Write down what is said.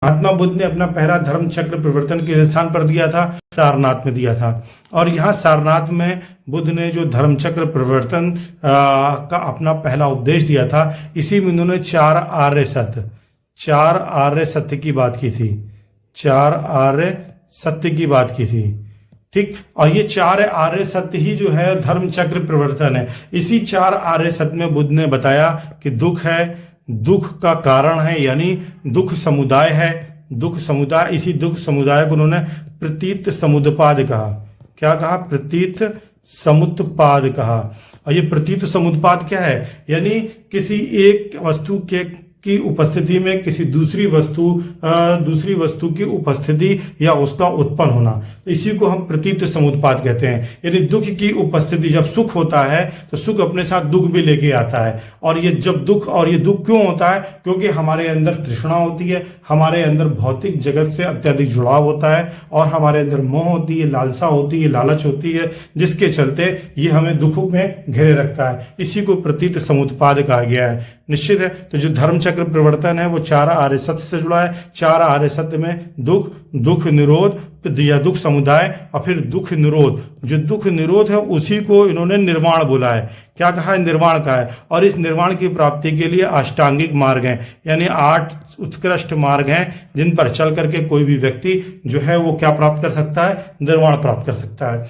महात्मा बुद्ध ने अपना पहला धर्म चक्र परिवर्तन किस स्थान पर दिया था? सारनाथ में दिया था। और यहाँ सारनाथ में बुद्ध ने जो धर्म चक्र परिवर्तन का अपना पहला उपदेश दिया था, इसी में उन्होंने चार आर्य सत्य की बात की थी। चार आर्य सत्य की बात की थी, ठीक। और ये चार आर्य सत्य ही जो है धर्म चक्र परिवर्तन है। इसी चार आर्य सत्य में बुद्ध ने बताया कि दुख है, दुख का कारण है, यानी दुख समुदाय है, दुख समुदाय। इसी दुख समुदाय को उन्होंने प्रतीत समुद्पाद कहा। क्या कहा? प्रतीत समुत्पाद कहा। और ये प्रतीत समुत्पाद क्या है? यानी किसी एक वस्तु की उपस्थिति में किसी दूसरी वस्तु की उपस्थिति या उसका उत्पन्न होना, तो इसी को हम प्रतीत समुत्पाद कहते हैं। यानी दुख की उपस्थिति, जब सुख होता है तो सुख अपने साथ दुख भी लेके आता है। और ये दुख क्यों होता है? क्योंकि हमारे अंदर तृष्णा होती है, हमारे अंदर भौतिक जगत से अत्यधिक जुड़ाव होता है, और हमारे अंदर मोह होती है, लालसा होती है, लालच होती है, जिसके चलते ये हमें दुखों में घेरे रखता है। इसी को प्रतीत समुत्पाद कहा गया है। निश्चित है, तो जो धर्म चक्र परिवर्तन है वो चार आर्य सत्य से जुड़ा है। चार आर्य सत्य में दुख निरोध या दुख समुदाय, और फिर दुख निरोध। जो दुख निरोध है उसी को इन्होंने निर्वाण बोला है। क्या कहा है? निर्वाण का है। और इस निर्वाण की प्राप्ति के लिए अष्टांगिक मार्ग हैं, यानी 8 उत्कृष्ट मार्ग हैं, जिन पर चल करके कोई भी व्यक्ति जो है वो क्या प्राप्त कर सकता है? निर्वाण प्राप्त कर सकता है।